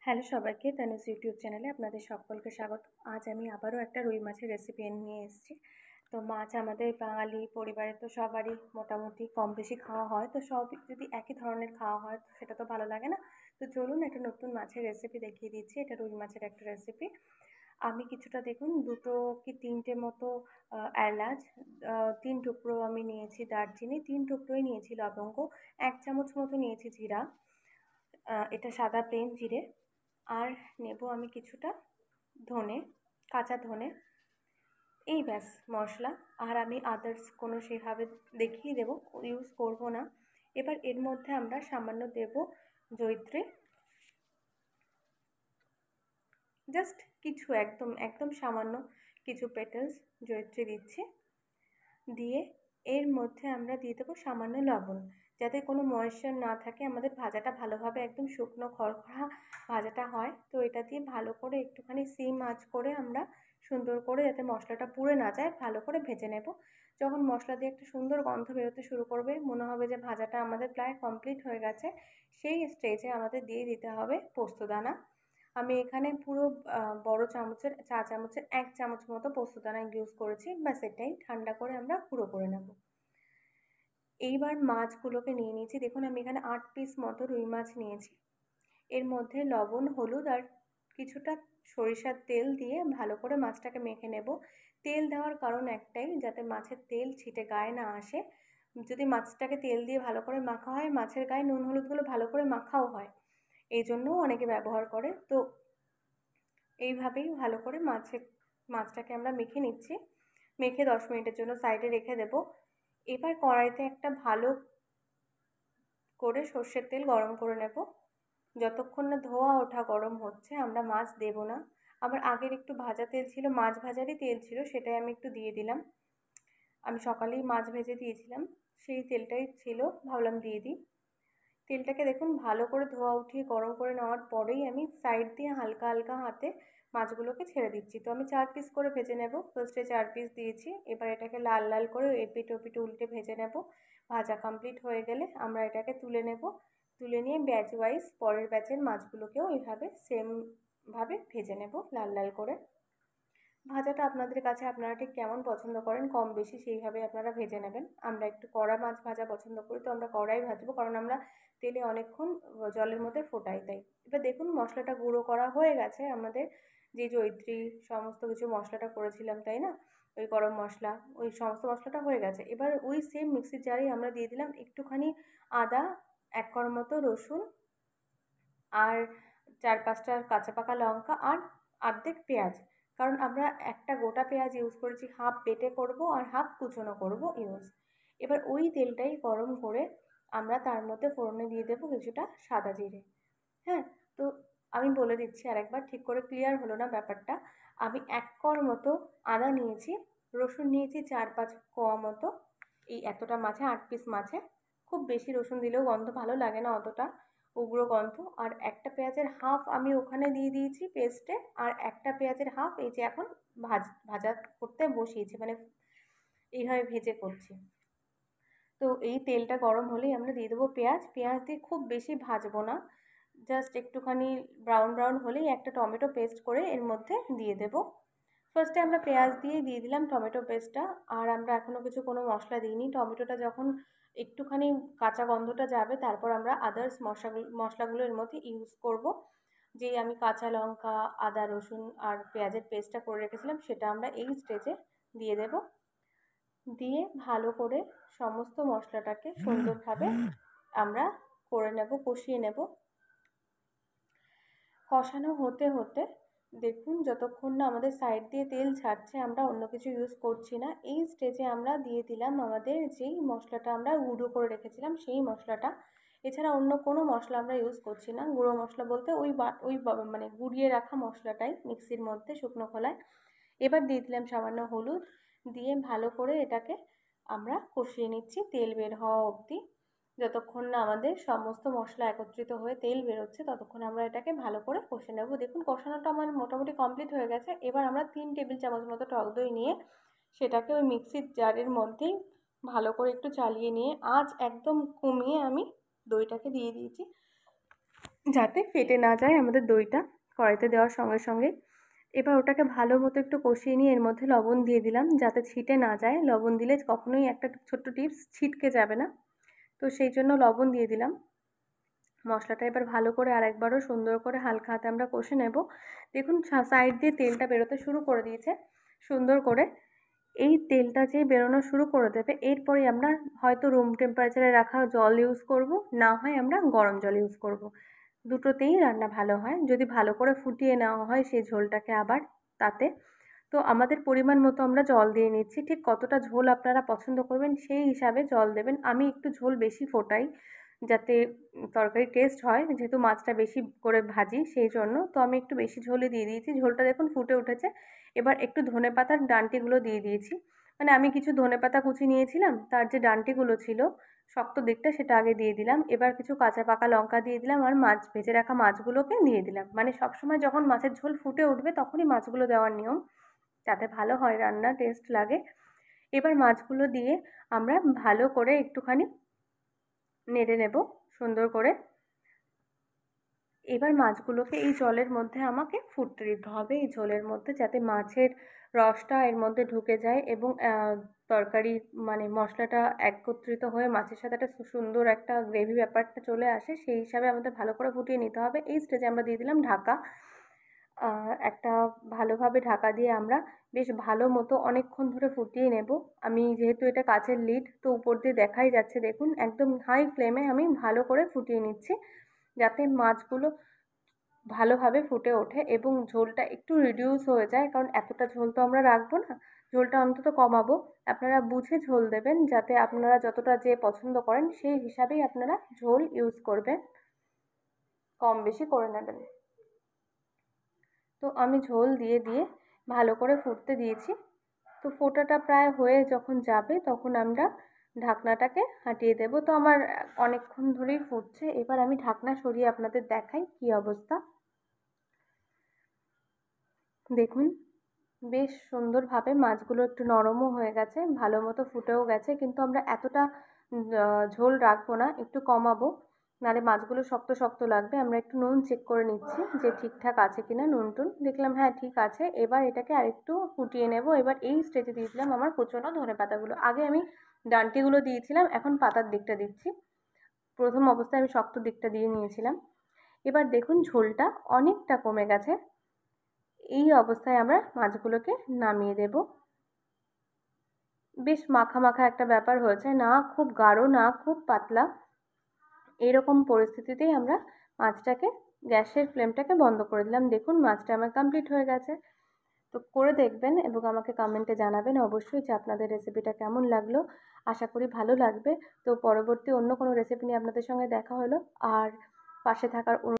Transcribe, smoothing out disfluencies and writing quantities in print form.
Hello সবাইকে, Tanuj YouTube চ্যানেলে আপনাদের সকলকে স্বাগত। আজ আমি আবারও একটা রুই মাছের রেসিপি নিয়ে এসেছি। তো মাছ আমাদের বাঙালি পরিবারে তো সবারই মোটামুটি কম বেশি খাওয়া হয়। তো সব যদি একই ধরনের খাওয়া হয় তো সেটা তো ভালো লাগে না। তো চলুন একটা নতুন মাছের রেসিপি দেখিয়ে দিচ্ছি। এটা রুই মাছের একটা রেসিপি। আমি কিছুটা দেখুন 2 কি 3টে মতো এলাচ, 3 টুকরো আমি নিয়েছি দারচিনি, 3 টুকরোই নিয়েছি লবঙ্গ, 1 চামচ মতো নিয়েছি জিরা, এটা সাদা প্লেন জিরে। আর নেব আমি কিছুটা ধনে, কাঁচা ধনে। এই ব্যাস মশলা। আর আমি আদার্স কোনো সেভাবে দেখিয়ে দেবো, ইউজ করব না। এবার এর মধ্যে আমরা সামান্য দেব জয়িত্রী, জাস্ট কিছু একদম একদম সামান্য কিছু পেটালস জয়িত্রী দিচ্ছি। দিয়ে এর মধ্যে আমরা দিয়ে দেবো সামান্য লবণ, যাতে কোনো ময়েশ্চার না থাকে, আমাদের ভাজাটা ভালোভাবে একদম শুকনো খড়খড়া ভাজাটা হয়। তো এটা দিয়ে ভালো করে একটুখানি সিম আঁচ করে আমরা সুন্দর করে, যাতে মশলাটা পুড়ে না যায়, ভালো করে ভেজে নেব। যখন মশলা দিয়ে একটা সুন্দর গন্ধ বেরোতে শুরু করবে, মনে হবে যে ভাজাটা আমাদের প্রায় কমপ্লিট হয়ে গেছে, সেই স্টেজে আমাদের দিয়ে দিতে হবে পোস্তদানা। আমি এখানে পুরো বড় চামচের, চা চামচের 1 চামচ মতো পোস্তদানা ইউজ করেছি। ব্যাস এটাই, ঠান্ডা করে আমরা গুঁড়ো করে নেব। এইবার মাছগুলোকে নিয়ে নিয়েছি। দেখুন আমি এখানে 8 পিস মতো রুই মাছ নিয়েছি। এর মধ্যে লবণ, হলুদ আর কিছুটা সরিষার তেল দিয়ে ভালো করে মাছটাকে মেখে নেব। তেল দেওয়ার কারণ একটাই, যাতে মাছের তেল ছিটে গায়ে না আসে। যদি মাছটাকে তেল দিয়ে ভালো করে মাখা হয়, মাছের গায়ে নুন হলুদগুলো ভালো করে মাখাও হয়, এই জন্যও অনেকে ব্যবহার করে। তো এইভাবেই ভালো করে মাছটাকে আমরা মেখে নিচ্ছি। মেখে 10 মিনিটের জন্য সাইডে রেখে দেব। এবার কড়াইতে একটা ভালো করে সর্ষের তেল গরম করে নেব। যতক্ষণ না ধোয়া ওঠা গরম হচ্ছে আমরা মাছ দেব না। আমার আগের একটু ভাজা তেল ছিল, মাছ ভাজারই তেল ছিল, সেটাই আমি একটু দিয়ে দিলাম। আমি সকালেই মাছ ভেজে দিয়েছিলাম, সেই তেলটাই ছিল, ভাবলাম দিয়ে দিই। তেলটাকে দেখুন ভালো করে ধোয়া উঠিয়ে গরম করে নেওয়ার পরেই আমি সাইড দিয়ে হালকা হালকা হাতে মাছগুলোকে ছেড়ে দিচ্ছি। তো আমি 4 পিস করে ভেজে নেব। ফার্স্টে 4 পিস দিয়েছি, এবার এটাকে লাল লাল করে এপিট ওপিট উল্টে ভেজে নেব। ভাজা কমপ্লিট হয়ে গেলে আমরা এটাকে তুলে নেব। তুলে নিয়ে ব্যাচ ওয়াইজ পরের ব্যাচের মাছগুলোকেও এইভাবে সেমভাবে ভেজে নেব লাল লাল করে। ভাজাটা আপনাদের কাছে আপনারা ঠিক কেমন পছন্দ করেন, কম বেশি সেইভাবে আপনারা ভেজে নেবেন। আমরা একটু কড়া মাছ ভাজা পছন্দ করি, তো আমরা কড়াই ভাজবো, কারণ আমরা তেলে অনেকক্ষণ জলের মধ্যে ফোটাই তাই। এবার দেখুন মশলাটা গুঁড়ো করা হয়ে গেছে আমাদের, যে জয়িত্রী সমস্ত কিছু মশলাটা করেছিলাম তাই না, ওই গরম মশলা, ওই সমস্ত মশলাটা হয়ে গেছে। এবার ওই সেম মিক্সির জারেই আমরা দিয়ে দিলাম একটুখানি আদা, 1 কোয়া মতো রসুন, আর 4-5টা কাঁচা পাকা লঙ্কা, আর অর্ধেক পেঁয়াজ। কারণ আমরা একটা গোটা পেঁয়াজ ইউজ করেছি, হাফ বেটে করব আর হাফ কুচনো করব ইউজ। এবার ওই তেলটাই গরম করে আমরা তার মধ্যে ফোড়নে দিয়ে দেবো কিছুটা সাদা জিরে। হ্যাঁ, তো আমি বলে দিচ্ছি আরেকবার, ঠিক করে ক্লিয়ার হলো না ব্যাপারটা। আমি 1 কোয়ার মতো আদা নিয়েছি, রসুন নিয়েছি 4-5 কোয়া মতো। এই এতটা মাছে, 8 পিস মাছে খুব বেশি রসুন দিলেও গন্ধ ভালো লাগে না অতটা, উগ্র গন্ধ। আর একটা পেঁয়াজের হাফ আমি ওখানে দিয়ে দিয়েছি পেস্টে, আর একটা পেঁয়াজের হাফ এই যে এখন ভাজা করতে বসিয়েছি, মানে এইভাবে ভেজে করছি। তো এই তেলটা গরম হলেই আমরা দিয়ে দেবো পেঁয়াজ। পেঁয়াজ দিয়ে খুব বেশি ভাজবো না, জাস্ট একটুখানি ব্রাউন ব্রাউন হলেই একটা টমেটো পেস্ট করে এর মধ্যে দিয়ে দেবো। ফার্স্টে আমরা পেঁয়াজ দিয়েই দিয়ে দিলাম টমেটো পেস্টটা, আর আমরা এখনও কিছু কোনো মশলা দিইনি। টমেটোটা যখন একটুখানি কাঁচা গন্ধটা যাবে, তারপর আমরা আদার্স মশলাগুলো এর মধ্যে ইউজ করব। যে আমি কাঁচা লঙ্কা, আদা, রসুন আর পেঁয়াজের পেস্টটা করে রেখেছিলাম, সেটা আমরা এই স্টেজে দিয়ে দেব। দিয়ে ভালো করে সমস্ত মশলাটাকে সুন্দরভাবে আমরা করে নেব, কষিয়ে নেব। কষানো হতে হতে দেখুন যতক্ষণ না আমাদের সাইড দিয়ে তেল ছাড়ছে, আমরা অন্য কিছু ইউজ করছি না, এই স্টেজে আমরা দিয়ে দিলাম আমাদের যেই মশলাটা আমরা গুঁড়ো করে রেখেছিলাম সেই মশলাটা। এছাড়া অন্য কোনো মশলা আমরা ইউজ করছি না। গুঁড়ো মশলা বলতে ওই মানে গুঁড়িয়ে রাখা মশলাটাই মিক্সির মধ্যে শুকনো খোলায়। এবার দিয়ে দিলাম সামান্য হলুদ, দিয়ে ভালো করে এটাকে আমরা কষিয়ে নিচ্ছি তেল বের হওয়া অবধি। যতক্ষণ না আমাদের সমস্ত মশলা একত্রিত হয়ে তেল বেরোচ্ছে, ততক্ষণ আমরা এটাকে ভালো করে কষে নেব। দেখুন কষানোটা আমার মোটামুটি কমপ্লিট হয়ে গেছে। এবার আমরা 3 টেবিল চামচ মতো টক দই নিয়ে সেটাকে ওই মিক্সির জারের মধ্যেই ভালো করে একটু চালিয়ে নিয়ে, আঁচ একদম কমিয়ে আমি দইটাকে দিয়ে দিয়েছি। যাতে ফেটে না যায় আমাদের দইটা কড়াইতে দেওয়ার সঙ্গে সঙ্গে। এবার ওটাকে ভালো মতো একটু কষিয়ে নিয়ে এর মধ্যে লবণ দিয়ে দিলাম যাতে ছিটে না যায়। লবণ দিলে কখনোই একটা ছোট্ট টিপস, ছিটকে যাবে না। তো সেই জন্য লবণ দিয়ে দিলাম। মশলাটা এবার ভালো করে আরেকবারও সুন্দর করে হালকা হাতে আমরা কষে নেব। দেখুন সাইড দিয়ে তেলটা বেরোতে শুরু করে দিয়েছে সুন্দর করে। এই তেলটা যেই বেরোনো শুরু করে দেবে এরপরেই আমরা হয়তো রুম টেম্পারেচারে রাখা জল ইউজ করব, না হয় আমরা গরম জল ইউজ করব। দুটোতেই রান্না ভালো হয় যদি ভালো করে ফুটিয়ে নেওয়া হয় সেই ঝোলটাকে আবার তাতে। তো আমাদের পরিমাণ মতো আমরা জল দিয়ে নিচ্ছি। ঠিক কতটা ঝোল আপনারা পছন্দ করবেন সেই হিসাবে জল দেবেন। আমি একটু ঝোল বেশি ফোটাই যাতে তরকারি টেস্ট হয়, যেহেতু মাছটা বেশি করে ভাজি সেই জন্য। তো আমি একটু বেশি ঝোলই দিয়ে দিয়েছি। ঝোলটা দেখুন ফুটে উঠেছে। এবার একটু ধনেপাতার ডাঁটিগুলো দিয়ে দিয়েছি। মানে আমি কিছু ধনেপাতা কুচি নিয়েছিলাম, তার যে ডাঁটিগুলো ছিল শক্ত দিকটা সেটা আগে দিয়ে দিলাম। এবার কিছু কাঁচা পাকা লঙ্কা দিয়ে দিলাম আর মাছ ভেজে রাখা মাছগুলোকে দিয়ে দিলাম। মানে সবসময় যখন মাছের ঝোল ফুটে উঠবে তখনই মাছগুলো দেওয়ার নিয়ম, তাতে ভালো হয় রান্না, টেস্ট লাগে। এবার মাছগুলো দিয়ে আমরা ভালো করে একটুখানি নেড়ে নেব সুন্দর করে। এবার মাছগুলোকে এই জলের মধ্যে আমাকে ফুটতে দিতে হবে, এই ঝোলের মধ্যে, যাতে মাছের রসটা এর মধ্যে ঢুকে যায় এবং তরকারি মানে মশলাটা একত্রিত হয়ে মাছের সাথে একটা সুন্দর একটা গ্রেভি ব্যাপারটা চলে আসে। সেই হিসাবে আমাদের ভালো করে ফুটিয়ে নিতে হবে। এই স্টেজে আমরা দিয়ে দিলাম ঢাকা। একটা ভালোভাবে ঢাকা দিয়ে আমরা বেশ ভালো মতো অনেকক্ষণ ধরে ফুটিয়ে নেব। আমি যেহেতু এটা কাচের লিড তো উপর দিয়ে দেখাই যাচ্ছে, দেখুন একদম হাই ফ্লেমে আমি ভালো করে ফুটিয়ে নিচ্ছি যাতে মাছগুলো ভালোভাবে ফুটে ওঠে এবং ঝোলটা একটু রিডিউস হয়ে যায়, কারণ এতটা ঝোল তো আমরা রাখবো না, ঝোলটা অন্তত কমাবো। আপনারা বুঝে ঝোল দেবেন, যাতে আপনারা যতটা যে পছন্দ করেন সেই হিসাবেই আপনারা ঝোল ইউজ করবেন, কম বেশি করে নেবেন। তো আমি ঝোল দিয়ে দিয়ে ভালো করে ফুটতে দিয়েছি। তো ফোটাটা প্রায় হয়ে যখন যাবে তখন আমরা ঢাকনাটাকে হটিয়ে দেব। তো আমার অনেকক্ষণ ধরেই ফুটছে। এবার আমি ঢাকনা সরিয়ে আপনাদের দেখাই কী অবস্থা। দেখুন বেশ সুন্দরভাবে মাছগুলো একটু নরমও হয়ে গেছে, ভালো মতো ফুটেও গেছে, কিন্তু আমরা এতটা ঝোল রাখবো না, একটু কমাবো, নাহলে মাছগুলো শক্ত শক্ত লাগবে। আমরা একটু নুন চেক করে নিচ্ছি যে ঠিকঠাক আছে কিনা। নুন টুন দেখলাম হ্যাঁ ঠিক আছে। এবার এটাকে আরেকটু ফুটিয়ে নেব। এবার এই স্টেজে দিয়ে দিলাম আমার কুচনো ধনেপাতাগুলো। আগে আমি ডাঁটিগুলো দিয়েছিলাম, এখন পাতার দিকটা দিচ্ছি। প্রথম অবস্থায় আমি শক্ত দিকটা দিয়ে নিয়েছিলাম। এবার দেখুন ঝোলটা অনেকটা কমে গেছে। এই অবস্থায় আমরা মাছগুলোকে নামিয়ে দেব। বেশ মাখা মাখা একটা ব্যাপার হয়েছে, না খুব গাঢ় না খুব পাতলা। এরকম পরিস্থিতিতেই আমরা মাছটাকে, গ্যাসের ফ্লেমটাকে বন্ধ করে দিলাম। দেখুন মাছটা আমার কমপ্লিট হয়ে গেছে। তো করে দেখবেন এবং আমাকে কমেন্টে জানাবেন অবশ্যই যে আপনাদের রেসিপিটা কেমন লাগলো। আশা করি ভালো লাগবে। তো পরবর্তী অন্য কোনো রেসিপি নিয়ে আপনাদের সঙ্গে দেখা হলো। আর পাশে থাকার